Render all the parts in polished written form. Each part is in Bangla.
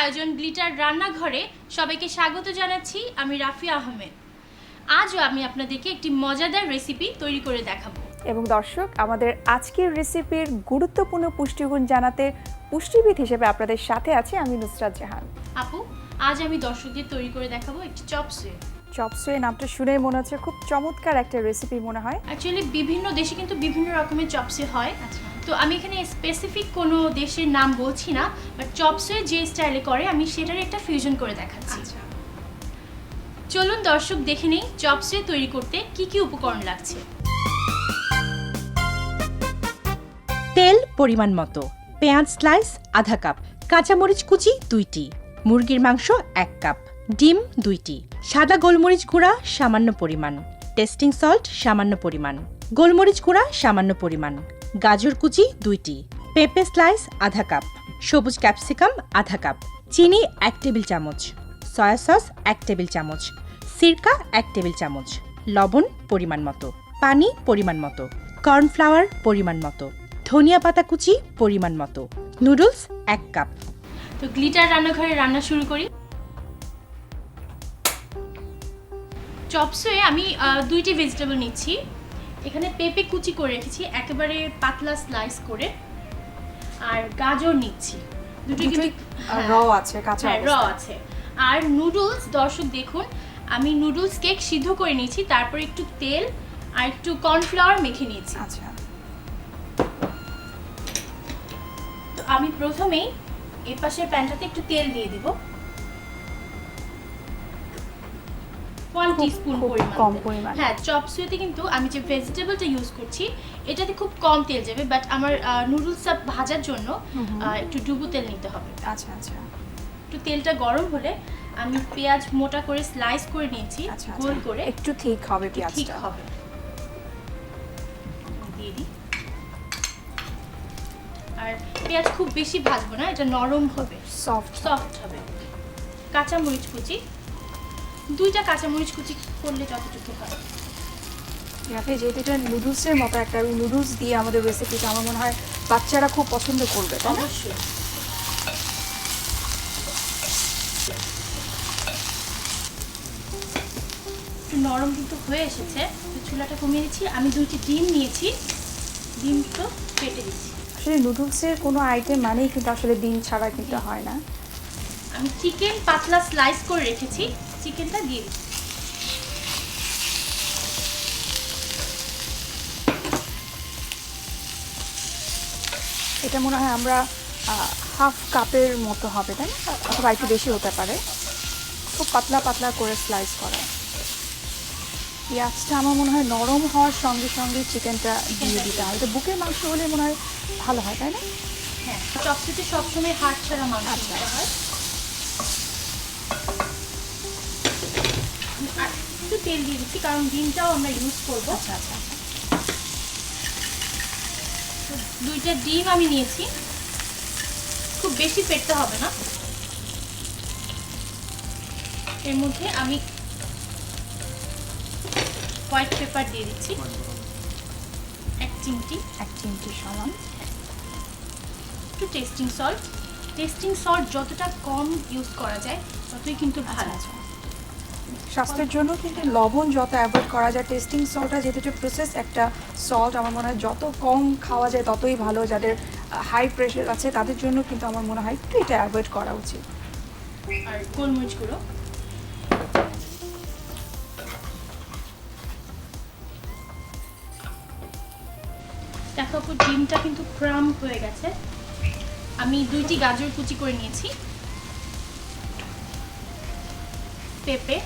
আয়োজন গ্লিটার রান্নাঘরে সবাইকে স্বাগত জানাচ্ছি। আমি রাফিয়া আহমেদ। আজও আমি আপনাদেরকে একটি মজাদার রেসিপি তৈরি করে দেখাবো। এবং দর্শক, আমাদের আজকের রেসিপির গুরুত্বপূর্ণ পুষ্টিগুণ জানাতে পুষ্টিবিদ হিসেবে আপনাদের সাথে আছি আমি নুসরাত জাহান। আপু, আজ আমি দর্শকদের তৈরি করে দেখাবো একটি চপ সুই। চপ সুই নামটা শুনেই মনে হচ্ছে খুব চমৎকার একটা রেসিপি মনে হয়। অ্যাকচুয়ালি বিভিন্ন দেশে কিন্তু বিভিন্ন রকমের চপ সুই হয়। তো আমি এখানে স্পেসিফিক কোনো দেশের নাম বলছি না, বাট চপ সুই যে স্টাইলে করে আমি সেটার একটা ফিউশন করে দেখাচ্ছি। চলুন দর্শক দেখে নেই চপ সুই তৈরি করতে কি কি উপকরণ লাগছে। তেল পরিমাণ মতো, পেঁয়াজ স্লাইস আধা কাপ, কাঁচামরিচ কুচি 2টি, মুরগির মাংস 1 কাপ, ডিম 2টি, সাদা গোলমরিচ গুঁড়া সামান্য পরিমাণ, টেস্টিং সল্ট সামান্য পরিমাণ, গোলমরিচ গুঁড়া সামান্য পরিমাণ, গাজর কুচি 2টি, পেঁপে স্লাইস আধা কাপ, সবুজ ক্যাপসিকাম আধা কাপ, চিনি 1 টেবিল চামচ, সয়া সস 1 টেবিল চামচ, সিরকা 1 টেবিল চামচ, লবণ পরিমাণ মতো, পানি পরিমাণ মতো, কর্নফ্লাওয়ার পরিমাণ মতো, ধনিয়া পাতা কুচি পরিমাণ মতো, নুডলস 1 কাপ। তো গ্লিটার রান্নাঘরে রান্না শুরু করি। চপ সুইয়ে আমি 2টি ভেজিটেবল নিচ্ছি। এখানে পেঁপে কুচি করে রেখেছি একেবারে পাতলা স্লাইস করে, আর গাজর নিচ্ছি। দুটো কিন্তু র আছে, কাঁচা র আছে। আর নুডলস, দর্শক দেখুন আমি নুডলস কেক সিদ্ধ করে নিয়েছি, তারপর একটু তেল আর একটু কর্নফ্লাওয়ার মেখে নিয়েছি। আচ্ছা, তো আমি প্রথমেই এই পাশের প্যানটাতে একটু তেল দিয়ে দিব, 1 টিস্পুন কম পরিমাণ। পরিমাণ। হ্যাঁ, চপ সুইতে কিন্তু আমি যে ভেজিটেবলটা ইউজ করছি এটাতে খুব কম তেল যাবে, বাট আমার নুডলসটা ভাজার জন্য একটু ডুবো তেল নিতে হবে। আচ্ছা আচ্ছা, একটু তেলটা গরম হলে আমি পেঁয়াজ মোটা করে স্লাইস করে নিয়েছি, আচ্ছা গোল করে। একটু ঠিক হবে ঠিক পেঁয়াজটা। হবে, দিয়ে দিই। আর পেঁয়াজ খুব বেশি ভাজবো না, এটা নরম হবে, সফট হবে। কাঁচামরিচ কুচি 2টা কাঁচামরিচ কুচি করলে যতটুকু হয়। যেহেতু এটা নুডলসের মতো একটা নুডলস দিয়ে আমাদের রেসিপিটা আমার মনে হয় বাচ্চারা খুব পছন্দ করবে, তাই না? অবশ্যই। একটু নরম কিন্তু হয়ে এসেছে, তো চুলাটা কমিয়ে দিচ্ছি। আমি 2টি ডিম নিয়েছি, ডিমটা কেটে দিচ্ছি। আসলে নুডলসের কোনো আইটেম মানেই কিন্তু আসলে ডিম ছাড়া কিন্তু হয় না। আমি চিকেন পাতলা স্লাইস করে রেখেছি, চিকেনটা দিয়ে দিচ্ছি। এটা মনে হয় আমরা হাফ কাপের মতো হবে, তাই না? অথবা একটু বেশি হতে পারে। খুব পাতলা পাতলা করে স্লাইস করা। পেঁয়াজটা আমার মনে হয় নরম হওয়ার সঙ্গে সঙ্গে চিকেনটা দিয়ে দিতে হয়। এটা বুকের মাংস হলে মনে হয় ভালো হয়, তাই না? হ্যাঁ, চপসুইতে সবসময় হাড় ছাড়া মাংস দেওয়া হয়। আর একটু তেল দিয়ে দিচ্ছি কারণ ডিমটাও আমরা ইউজ করবো। আচ্ছা আচ্ছা, 2টা ডিম আমি নিয়েছি, খুব বেশি ফেটতে হবে না। এর মধ্যে আমি হোয়াইট পেপার দিয়ে দিচ্ছি 1 চিমটি, 1 চিমটি সমান। একটু টেস্টিং সল্ট যতটা কম ইউজ করা যায় ততই কিন্তু ভালো। স্বাস্থ্যের জন্য কিন্তু লবণ যত অ্যাভয়েড করা যায়, টেস্টিং সল্টটা যেহেতু প্রসেস একটা সল্ট, আমার মনে হয় যত কম খাওয়া যায় ততই ভালো। যাদের হাই প্রেশার আছে তাদের জন্য কিন্তু আমার মনে হয় একটু এটা অ্যাভয়েড করা উচিত। আর গোলমরিচ গুঁড়ো, দেখো ডিমটা কিন্তু ক্রাম্প হয়ে গেছে। আমি 2টি গাজর কুচি করে নিয়েছি, পেঁপে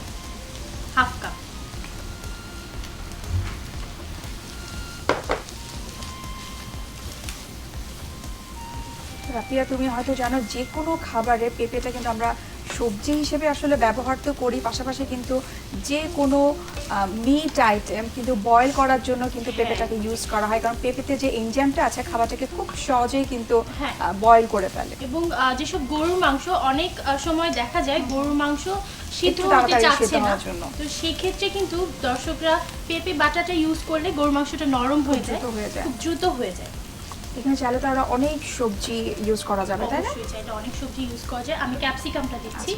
হাফ কাপ, রাফিয়া, তুমি হয়তো জানো যে কোনো খাবারে পেঁপেটা কিন্তু আমরা সবজি হিসেবে আসলে ব্যবহার তো করি, পাশাপাশি কিন্তু যে কোনো মিট আইটেম কিন্তু বয়েল করার জন্য কিন্তু পেঁপেটাকে ইউজ করা হয়, কারণ পেঁপেতে যে এনজাইমটা আছে খাবারটাকে খুব সহজেই কিন্তু বয়েল করে ফেলে। এবং যেসব গরুর মাংস অনেক সময় দেখা যায় গরুর মাংস সিদ্ধ হতে তাড়াতাড়ি চাচ্ছে সিদ্ধ না, হওয়ার জন্য। তো সেই ক্ষেত্রে কিন্তু দর্শকরা পেঁপে বাটাটা ইউজ করলে গরুর মাংসটা নরম হয়ে যায়, খুব দ্রুত হয়ে যায়। এখানে চাইলে তো আমরা অনেক সবজি ইউজ করা যাবে, তাই না? অবশ্যই চাইলে অনেক সবজি ইউজ করা যায়। আমি ক্যাপসিকামটা দিচ্ছি,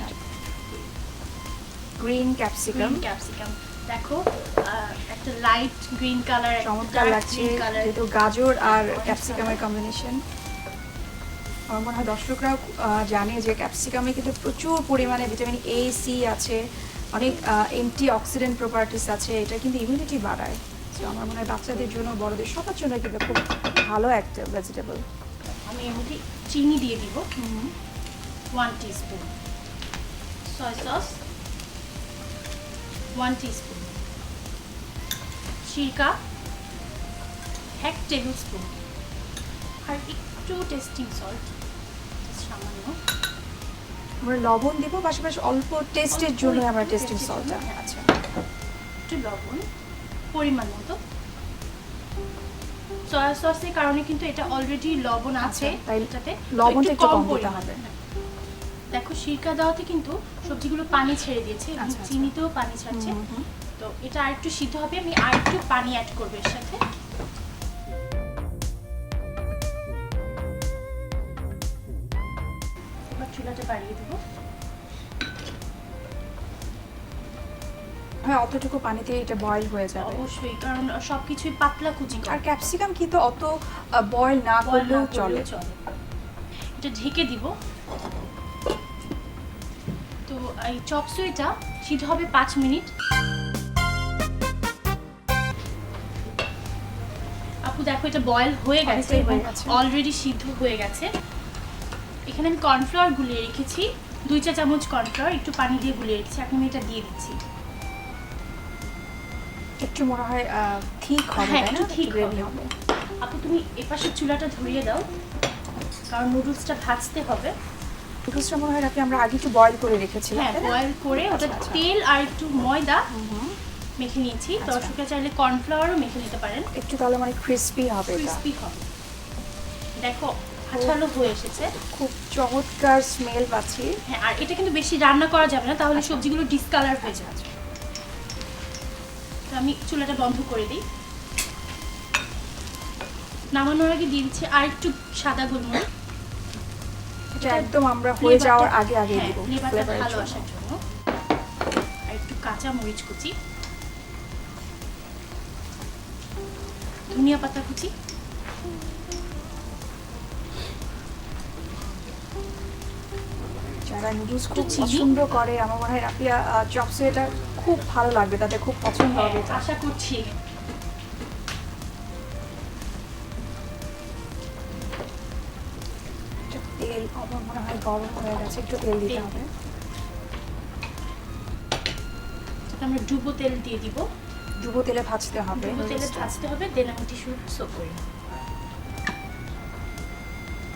গ্রিন ক্যাপসিকাম। Green capsicum. দেখো একটা লাইট গ্রিন কালার, চমৎকার লাগছে, যেহেতু গাজর আর ক্যাপসিকামের কম্বিনেশন। আমার মনে হয় দর্শকরাও জানে যে ক্যাপসিকামে কিন্তু প্রচুর পরিমাণে ভিটামিন এ, সি আছে, অনেক অ্যান্টি অক্সিডেন্ট প্রপার্টিস আছে, এটা কিন্তু ইমিউনিটি বাড়ায়। তো আমার মনে হয় বাচ্চাদের জন্য, বড়দের সবার জন্য কিন্তু খুব ভালো একটা ভেজিটেবল। আমি এর মধ্যে চিনি দিয়ে দিব 1 টিস্পুন, সয়া সস 1 টিস্পুন, সিরকা 1 টেবিল স্পুন, আর একটু টেস্টিং সল্ট সামান্য। আমরা লবণ দিব, পাশাপাশি অল্প টেস্টের অল্প জন্য আমরা একটু টেস্টিং taste এর সল্টটা। জন্য, আচ্ছা, একটু লবণ পরিমাণ মতো। সয়া সসের কারণে কিন্তু এটা অলরেডি লবণ আছে, আচ্ছা, তাই এটাতে লবণটা একটু কম দিতে পরিমাণে। হবে। দেখো সিরকা দেওয়াতে কিন্তু সবজিগুলো পানি ছেড়ে দিয়েছে এবং আচ্ছা, আচ্ছা। চিনিতেও পানি ছাড়ছে। তো এটা আরেকটু সিদ্ধ হবে, আমি আরেকটু পানি অ্যাড করবো এর সাথে। এবার চুলাটা বাড়িয়ে দেবো। হ্যাঁ, অতটুকু পানিতে এটা বয়েল হয়ে যাবে। অবশ্যই, কারণ সবকিছুই পাতলা কুচি আর ক্যাপসিকাম কিন্তু অত বয়েল না boil করলেও না চলে। করলেও চলে। এটা ঢেকে দিব। তো এই চপ সুইটা সিদ্ধ হবে 5 মিনিট। আপু দেখো এটা বয়েল হয়ে গেছে অনেকটাই এবং হয়ে গেছে। অলরেডি সিদ্ধ হয়ে গেছে। এখানে আমি কর্নফ্লাওয়ার গুলিয়ে রেখেছি, 2 চা চামচ কর্নফ্লাওয়ার একটু পানি দিয়ে গুলিয়ে রেখেছি। এখন আমি এটা দিয়ে দিচ্ছি। একটু মনে হয় ঠিক হবে, হ্যাঁ, তাই না? একটু ঠিক গ্রেভি হবে। হবে। আপু তুমি এপাশে চুলাটা ধরিয়ে দাও, কারণ নুডলসটা ভাজতে হবে। নুডলসটা মনে হয় রাখি আমরা আগে একটু বয়েল করে রেখেছিলাম, হ্যাঁ, তাই না? বয়েল করে ওটা আচ্ছা, আচ্ছা। তেল আর একটু ময়দা মেখে নিয়েছি। আচ্ছা। দর্শকরা চাইলে কর্নফ্লাওয়ারও মেখে নিতে পারেন, একটু তাহলে মানে ক্রিস্পি হবে এটা। ক্রিস্পি হবে। দেখো আঠালো হয়ে এসেছে। খুব চমৎকার স্মেল পাচ্ছি। হ্যাঁ, আর এটা কিন্তু বেশি রান্না করা যাবে না, তাহলে আচ্ছা। সবজিগুলো ডিসকালার হয়ে যাবে। তো আমি চুলাটা বন্ধ করে দিই। নামানোর আগে দিয়ে দিচ্ছি আর একটু সাদা গোলমরিচ। এটা একদম আমরা হয়ে যাওয়ার ফ্লেভারটা- আগে আগে হ্যাঁ, দিব ফ্লেভারটা ফ্লেভারের ভালো জন্য। আসার জন্য। আর একটু কাঁচা মরিচ কুচি, ধনিয়া পাতা কুচি, যারা নুডলস খুব চিনি। পছন্দ করে, আমার মনে হয় রাফিয়া চপসে এটা খুব ভালো লাগবে, তাদের খুব পছন্দ হবে এটা। আশা করছি। একটু তেল আমার মনে হয় গরম হয়ে গেছে, একটু তেল দিতে তেল। হবে। আমরা ডুবো তেল দিয়ে দিব। ডুবো তেলে ভাজতে হবে ডুবো তেলে নুডলসটা। ভাজতে হবে, দেন আমি টিস্যু সোপ করি।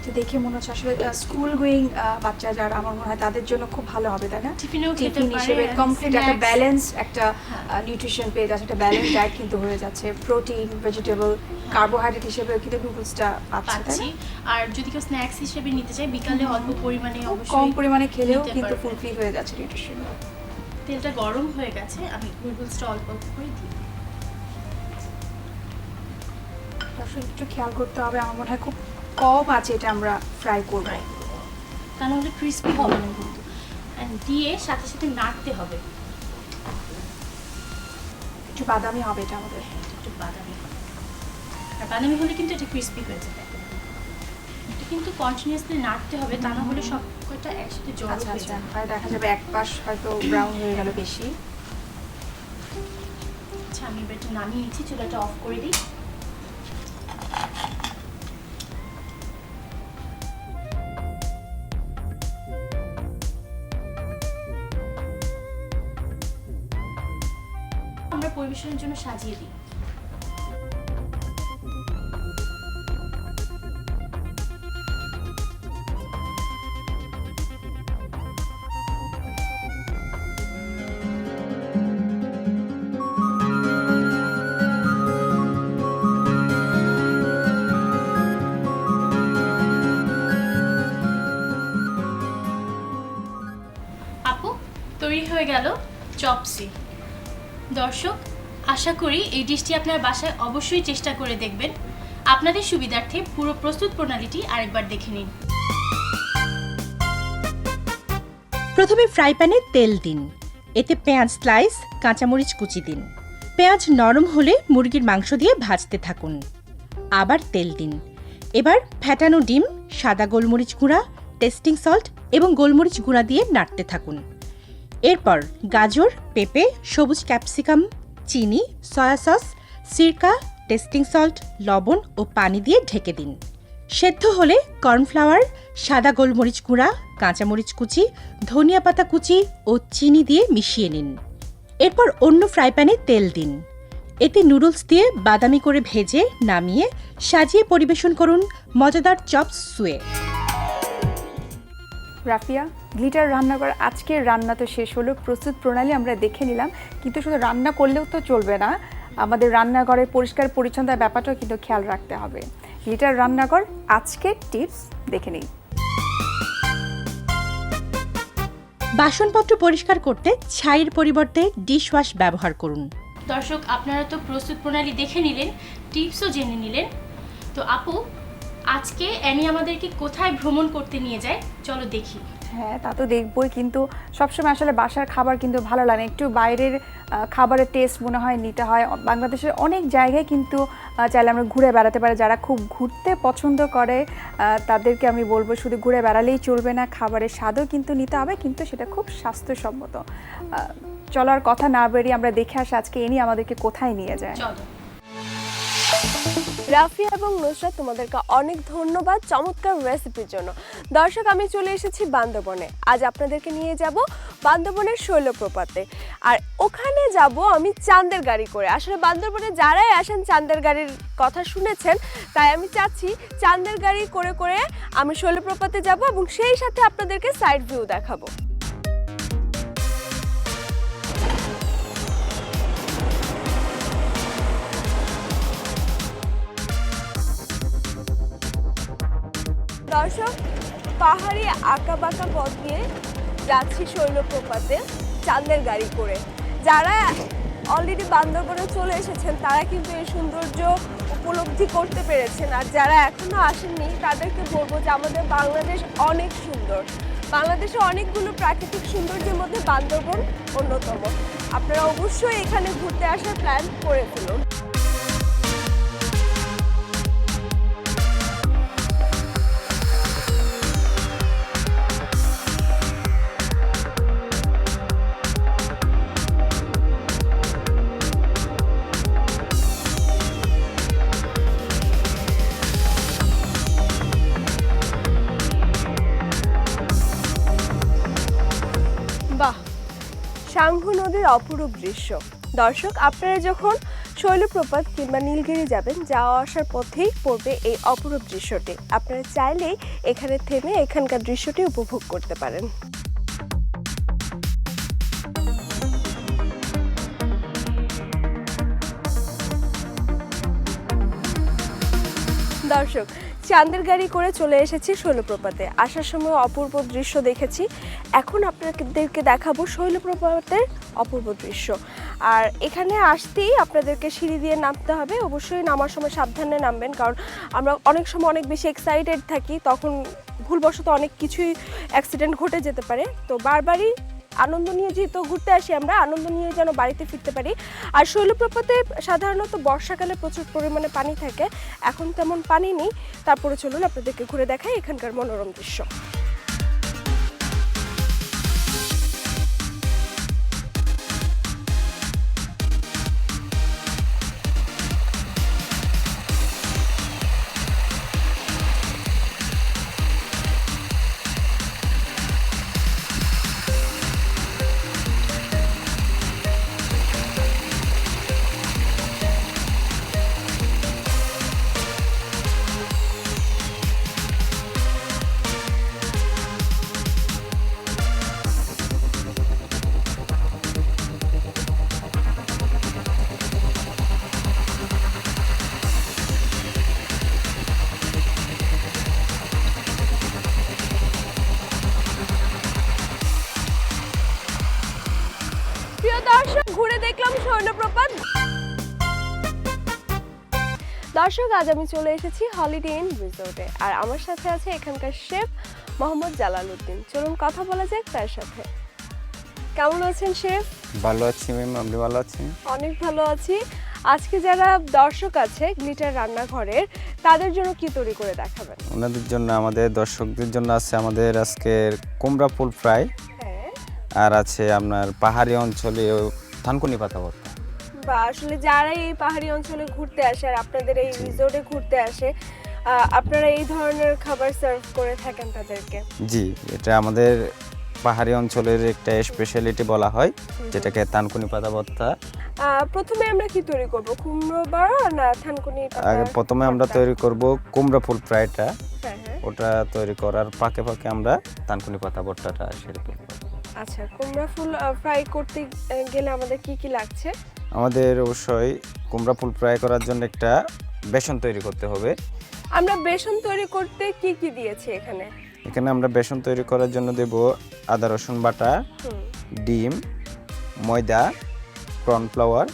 তো দেখে মনে হচ্ছে আসলে স্কুল গোয়িং বাচ্চা যারা, আমার মনে হয় তাদের জন্য খুব ভালো হবে, তাই না? টিফিনেও খেতে টিফিন পারে, হিসেবে and কমপ্লিট একটা snacks। ব্যালেন্স, একটা হ্যাঁ। নিউট্রিশন পেয়ে যাচ্ছে, একটা ব্যালেন্স ডায়েট কিন্তু হয়ে যাচ্ছে। প্রোটিন, ভেজিটেবল, কার্বোহাইড্রেট হিসেবে কিন্তু নুডলসটা পাচ্ছে, তাই পাচ্ছি। না? আর যদি কেউ স্ন্যাক্স হিসেবে নিতে চায় বিকালে অল্প পরিমাণে খুব অবশ্যই কম পরিমাণে খেলেও নিতে কিন্তু পারবে। ফুলফিল হয়ে যাচ্ছে নিউট্রিশন। তেলটা গরম হয়ে গেছে, আমি নুডলসটা অল্প অল্প করে দিই। আসলে একটু খেয়াল করতে হবে, আমার মনে হয় খুব কম আছে এটা আমরা ফ্রাই করব। ফ্রাই করব, তা নাহলে ক্রিস্পি হবে না কিন্তু। অ্যান্ড দিয়ে সাথে সাথে নাড়তে হবে। একটু বাদামি হবে এটা আমাদের। একটু বাদামি হবে। আর বাদামি হলে কিন্তু এটা ক্রিস্পি হয়ে যাবে। এটা কিন্তু কন্টিনিউয়াসলি নাড়তে হবে, তা না হলে সব কয়টা একসাথে জড়ো আচ্ছা হয়ে আচ্ছা, যাবে। আর দেখা যাবে এক পাশ হয়তো ব্রাউন হয়ে গেল বেশি। আচ্ছা, আমি এবার এটা নামিয়ে নিচ্ছি, চুলাটা অফ করে দিই। আমরা পরিবেশনের জন্য সাজিয়ে দিই। আপু, তৈরি হয়ে গেল চপসি। দর্শক, আশা করি এই ডিশটি আপনার বাসায় অবশ্যই চেষ্টা করে দেখবেন। আপনাদের সুবিধার্থে পুরো প্রস্তুত প্রণালীটি আরেকবার দেখে নিন। প্রথমে ফ্রাই প্যানে তেল দিন, এতে পেঁয়াজ স্লাইস, কাঁচামরিচ কুচি দিন। পেঁয়াজ নরম হলে মুরগির মাংস দিয়ে ভাজতে থাকুন। আবার তেল দিন, এবার ফ্যাটানো ডিম, সাদা গোলমরিচ গুঁড়া, টেস্টিং সল্ট এবং গোলমরিচ গুঁড়া দিয়ে নাড়তে থাকুন। এরপর গাজর, পেঁপে, সবুজ ক্যাপসিকাম, চিনি, সয়া সস, সিরকা, টেস্টিং সল্ট, লবণ ও পানি দিয়ে ঢেকে দিন। সেদ্ধ হলে কর্নফ্লাওয়ার, সাদা গোলমরিচ গুঁড়া, কাঁচামরিচ কুচি, ধনিয়া পাতা কুচি ও চিনি দিয়ে মিশিয়ে নিন। এরপর অন্য ফ্রাই প্যানে তেল দিন, এতে নুডলস দিয়ে বাদামি করে ভেজে নামিয়ে সাজিয়ে পরিবেশন করুন মজাদার চপস সুয়ে। রাফিয়া, গ্লিটার রান্নাঘর আজকের রান্না তো শেষ হলো, প্রস্তুত প্রণালী আমরা দেখে নিলাম, কিন্তু শুধু রান্না করলেও তো চলবে না, আমাদের রান্নাঘরের পরিষ্কার পরিচ্ছন্নতার ব্যাপারটাও কিন্তু খেয়াল রাখতে হবে। গ্লিটার রান্নাঘর আজকের টিপস দেখে নিই। বাসনপত্র পরিষ্কার করতে ছাইয়ের পরিবর্তে ডিশওয়াশ ব্যবহার করুন। দর্শক, আপনারা তো প্রস্তুত প্রণালী দেখে নিলেন, টিপসও জেনে নিলেন। তো আপু, আজকে অ্যানি আমাদেরকে কোথায় ভ্রমণ করতে নিয়ে যায় চলো দেখি। হ্যাঁ, তা তো দেখবই, কিন্তু সবসময় আসলে বাসার খাবার কিন্তু ভালো লাগে না, একটু বাইরের খাবারের টেস্ট মনে হয় নিতে হয়। বাংলাদেশের অনেক জায়গায় কিন্তু চাইলে আমরা ঘুরে বেড়াতে পারি, যারা খুব ঘুরতে পছন্দ করে তাদেরকে আমি বলবো শুধু ঘুরে বেড়ালেই চলবে না, খাবারের স্বাদও কিন্তু নিতে হবে, কিন্তু সেটা খুব স্বাস্থ্যসম্মত। চলার কথা না বেরিয়ে আমরা দেখে আসি আজকে এনি আমাদেরকে কোথায় নিয়ে যায়। চলো। রাফিয়া এবং নুসরাত, তোমাদেরকে অনেক ধন্যবাদ চমৎকার রেসিপির জন্য। দর্শক, আমি চলে এসেছি বান্দরবনে। আজ আপনাদেরকে নিয়ে যাব বান্দরবনের শৈলপ্রপাতে, আর ওখানে যাব আমি চাঁদের গাড়ি করে। আসলে বান্দরবনে যারাই আসেন চাঁদের গাড়ির কথা শুনেছেন, তাই আমি চাচ্ছি চাঁদের গাড়ি করে করে আমি শৈলপ্রপাতে যাব এবং সেই সাথে আপনাদেরকে সাইড ভিউ দেখাবো। দর্শক, পাহাড়ি আঁকাবাঁকা পথ দিয়ে যাচ্ছি শৈলপ্রপাতে চাঁদের গাড়ি করে। যারা অলরেডি বান্দরবনে চলে এসেছেন তারা কিন্তু এই সৌন্দর্য উপলব্ধি করতে পেরেছেন, আর যারা এখনো আসেননি তাদেরকে বলবো যে আমাদের বাংলাদেশ অনেক সুন্দর। বাংলাদেশে অনেকগুলো প্রাকৃতিক সৌন্দর্যের মধ্যে বান্দরবন অন্যতম। আপনারা অবশ্যই এখানে ঘুরতে আসার প্ল্যান করে ফেলুন। বাহ, সাঙ্গু নদীর অপরূপ দৃশ্য। দর্শক, আপনারা যখন শৈলপ্রপাত কিংবা নীলগিরি যাবেন, যাওয়া আসার পথেই পড়বে এই অপরূপ দৃশ্যটি। আপনারা চাইলেই এখানে থেমে এখানকার দৃশ্যটি উপভোগ করতে পারেন। দর্শক, চাঁদের গাড়ি করে চলে এসেছি শৈলপ্রপাতে। আসার সময় অপূর্ব দৃশ্য দেখেছি, এখন আপনাদেরকে দেখাবো শৈলপ্রপাতের অপূর্ব দৃশ্য। আর এখানে আসতেই আপনাদেরকে সিঁড়ি দিয়ে নামতে হবে। অবশ্যই নামার সময় সাবধানে নামবেন, কারণ আমরা অনেক সময় অনেক বেশি এক্সাইটেড থাকি, তখন ভুলবশত অনেক কিছুই অ্যাক্সিডেন্ট ঘটে যেতে পারে। তো বারবারই আনন্দ নিয়ে যেহেতু ঘুরতে আসি, আমরা আনন্দ নিয়ে যেন বাড়িতে ফিরতে পারি। আর শৈলপ্রপাতে সাধারণত বর্ষাকালে প্রচুর পরিমাণে পানি থাকে, এখন তেমন পানি নেই। তারপরে চলুন আপনাদেরকে ঘুরে দেখাই এখানকার মনোরম দৃশ্য। প্রিয় দর্শক, ঘুরে দেখলাম শৈলপ্রপাত। দর্শক, আজ আমি চলে এসেছি হলিডে ইন রিসোর্টে, আর আমার সাথে আছে এখানকার শেফ মোহাম্মদ জালালউদ্দিন। চলুন কথা বলা যাক তার সাথে। কেমন আছেন শেফ? ভালো আছি ম্যাম, আপনি ভালো আছেন? অনেক ভালো আছি। আজকে যারা দর্শক আছে গ্লিটার রান্নাঘরের, তাদের জন্য কি তৈরি করে দেখাবেন? ওনাদের জন্য, আমাদের দর্শকদের জন্য আছে আমাদের আজকের কুমড়া ফুল ফ্রাই, হ্যাঁ, আর আছে আপনার পাহাড়ি অঞ্চলে থানকুনি পাতা ভর্তা। বা আসলে যারা এই পাহাড়ি অঞ্চলে ঘুরতে আসে আর আপনাদের এই রিসোর্টে ঘুরতে আসে, আপনারা এই ধরনের খাবার সার্ভ করে থাকেন তাদেরকে? জি, এটা আমাদের পাহাড়ি অঞ্চলের একটা স্পেশালিটি বলা হয়, যেটাকে থানকুনি পাতা ভর্তা। প্রথমে আমরা কি তৈরি করব, কুমড়ো বড়া না থানকুনি পাতা? আগে প্রথমে আমরা তৈরি করব কুমড়া ফুল ফ্রাইটা, হ্যাঁ হ্যাঁ। ওটা তৈরি করার ফাঁকে ফাঁকে আমরা থানকুনি পাতা ভর্তাটা সেরে ফেলব। আচ্ছা, কুমড়া ফুল ফ্রাই করতে গেলে আমাদের কি কি লাগছে? আমাদের অবশ্যই কুমড়া ফুল ফ্রাই করার জন্য একটা বেসন তৈরি করতে হবে। আমরা বেসন তৈরি করতে কি কি দিয়েছি এখানে? এখানে আমরা বেসন তৈরি করার জন্য দেব আদা রসুন বাটা, হুম, ডিম, ময়দা, কর্নফ্লাওয়ার,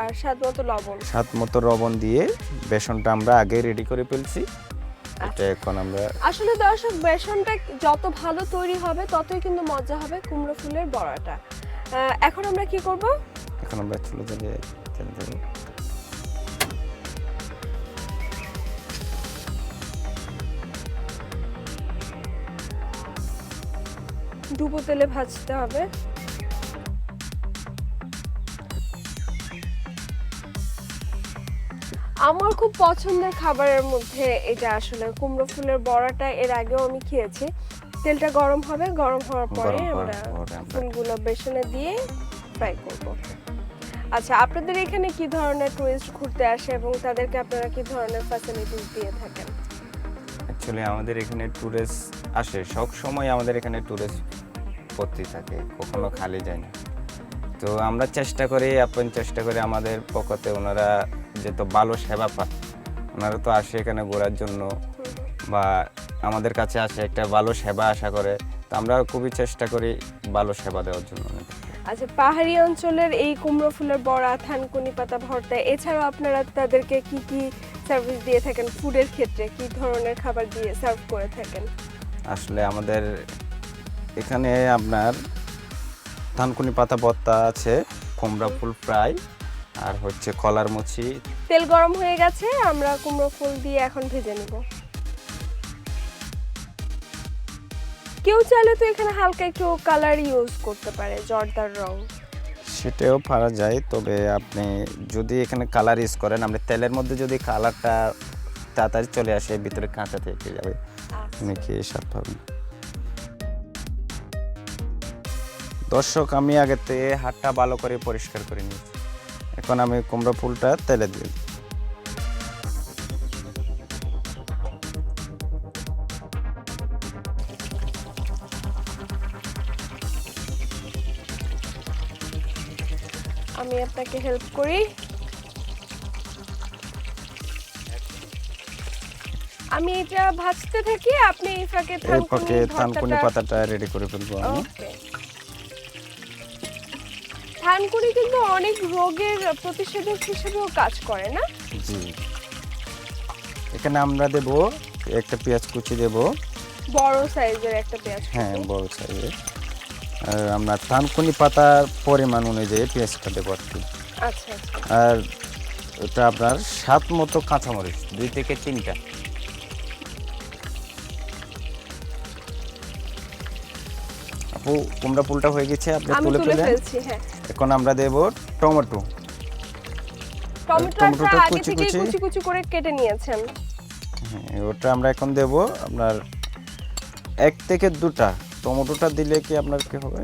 আর স্বাদ মতো লবণ। স্বাদ মতো লবণ দিয়ে বেসনটা আমরা আগে রেডি করে ফেলছি। এটা এখন আমরা আসলে দর্শক, বেসনটা যত ভালো তৈরি হবে ততই কিন্তু মজা হবে কুমড়ো ফুলের বড়াটা। এখন আমরা কি করব? এখন আমরা চুলো জ্বালিয়ে তেল দেব। ডুবো তেলে ভাজতে হবে। আমার খুব পছন্দের খাবারের মধ্যে এটা, আসলে কুমড়ো ফুলের বড়াটা এর আগেও আমি খেয়েছি। তেলটা গরম হবে, গরম হওয়ার পরে গরম হওয়ার আমরা পরে আমরা ফুলগুলো বেসনে দিয়ে ফ্রাই করব। আচ্ছা, আপনাদের এখানে কি ধরনের টুরিস্ট ঘুরতে আসে এবং তাদেরকে আপনারা কি ধরনের ফ্যাসিলিটিস দিয়ে থাকেন? অ্যাকচুয়ালি আমাদের এখানে টুরিস্ট আসে, সব সময় আমাদের এখানে টুরিস্ট ভর্তি থাকে, কখনো খালি যায় না। তো আমরা চেষ্টা করি আমাদের পক্ষতে ওনারা যেহেতু ভালো সেবা পায়, ওনারা তো আসে এখানে ঘোরার জন্য বা আমাদের কাছে আসে একটা ভালো সেবা আশা করে, তো আমরা খুবই চেষ্টা করি ভালো সেবা দেওয়ার জন্য ওনাদেরকে। আচ্ছা, পাহাড়ি অঞ্চলের এই কুমড়ো ফুলের বড়া, থানকুনি পাতা ভর্তা, এছাড়াও আপনারা তাদেরকে কি কি সার্ভিস দিয়ে থাকেন? ফুডের ক্ষেত্রে কি ধরনের খাবার দিয়ে সার্ভ করে থাকেন? আসলে আমাদের এখানে আপনার থানকুনি পাতা ভর্তা আছে, কুমড়া ফুল ফ্রাই, আর হচ্ছে কলার মুচি। তেল গরম হয়ে গেছে, আমরা কুমড়ো ফুল দিয়ে এখন ভেজে নিব। কেউ চাইলে তো এখানে হালকা একটু কালার ইউজ করতে পারে, জর্দার রং। সেটাও পারা যায়, তবে আপনি যদি এখানে কালার ইউজ করেন, আপনি তেলের মধ্যে যদি কালারটা তাড়াতাড়ি চলে আসে, ভিতরে কাঁচা থেকে যাবে, আপনি খেয়ে স্বাদ পাবেন। দর্শক, আমি আগে থেকে হাতটা ভালো করে পরিষ্কার করে নিয়েছি। এখন আমি কুমড়া ফুলটা তেলে দিয়ে দিই। আমি আপনাকে হেল্প করি। আমি এটা ভাজতে থাকি, আপনি এই ফাঁকে এই পাকে থানকুনি পাতাটা রেডি করে ফেলবো আমি। থানকুনি কিন্তু অনেক রোগের প্রতিষেধক হিসেবেও কাজ করে, না? জি, এখানে আমরা দেব একটা পেঁয়াজ কুচি দেব, বড় সাইজের একটা পেঁয়াজ কুচি। হ্যাঁ বড় সাইজের। আর আমরা থানকুনি পাতার পরিমাণ অনুযায়ী পেঁয়াজটা দেবো আর কি। আচ্ছা আচ্ছা। আর এটা আপনার স্বাদ মতো কাঁচামরিচ 2 থেকে 3টা। আপু, কুমড়া ফুলটা হয়ে গেছে, আপনি আমি তুলে তুলে ফেলেন। ফেলছি, হ্যাঁ। এখন আমরা দেব টমেটো। টমেটোটা টমেটোটা আগে কুচি থেকে কুচি। কুচি কুচি করে কেটে নিয়েছেন। হ্যাঁ, ওটা আমরা এখন দেব আপনার 1 থেকে 2টা। টমেটোটা দিলে কি আপনার কি হবে,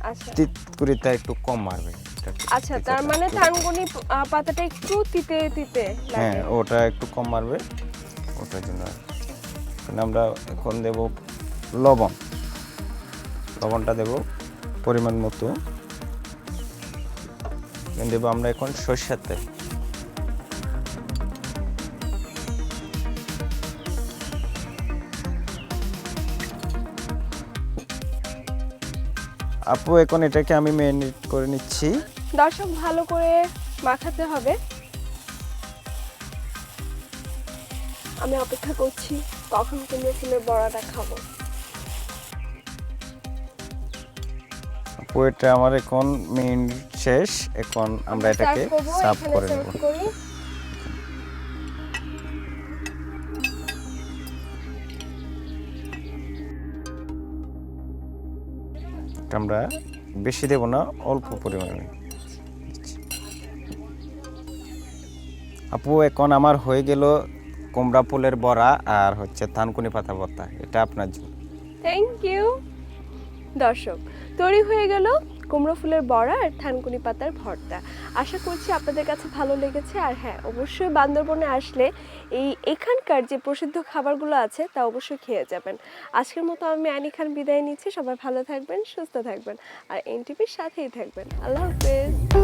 আচ্ছা তিতকুরিটা একটু কম মারবে। আচ্ছা, তার মানে থানকুনি পাতাটা একটু তিতে তিতে হ্যাঁ, লাগে। ওটা একটু কম মারবে, ওটার জন্য। এখন আমরা এখন দেব লবণ। লবণটা দেব পরিমাণ মতো। দেব আমরা এখন সরষের তেল। আপু, এখন এটাকে আমি ম্যারিনেট করে নিচ্ছি। দর্শক, ভালো করে মাখাতে হবে। আমি অপেক্ষা করছি কখন কুমড়ো ফুলের বড়াটা খাবো। আপু এটা আমার এখন মেইন শেষ, এখন আমরা এটাকে সার্ভ করে নেব। করি। এটা আমরা বেশি দেব না, অল্প পরিমাণে দিচ্ছি। আপু এখন আমার হয়ে গেল কুমড়া ফুলের বড়া আর হচ্ছে থানকুনি পাতা ভর্তা, এটা আপনার জন্য। Thank you. দর্শক, তৈরি হয়ে গেল কুমড়ো ফুলের বড়া আর থানকুনি পাতার ভর্তা। আশা করছি আপনাদের কাছে ভালো লেগেছে। আর হ্যাঁ, অবশ্যই বান্দরবনে আসলে এখানকার যে প্রসিদ্ধ খাবারগুলো আছে তা অবশ্যই খেয়ে যাবেন। আজকের মতো আমি আনি খান বিদায় নিচ্ছি। সবাই ভালো থাকবেন, সুস্থ থাকবেন আর এনটিভির সাথেই থাকবেন। আল্লাহ হাফেজ।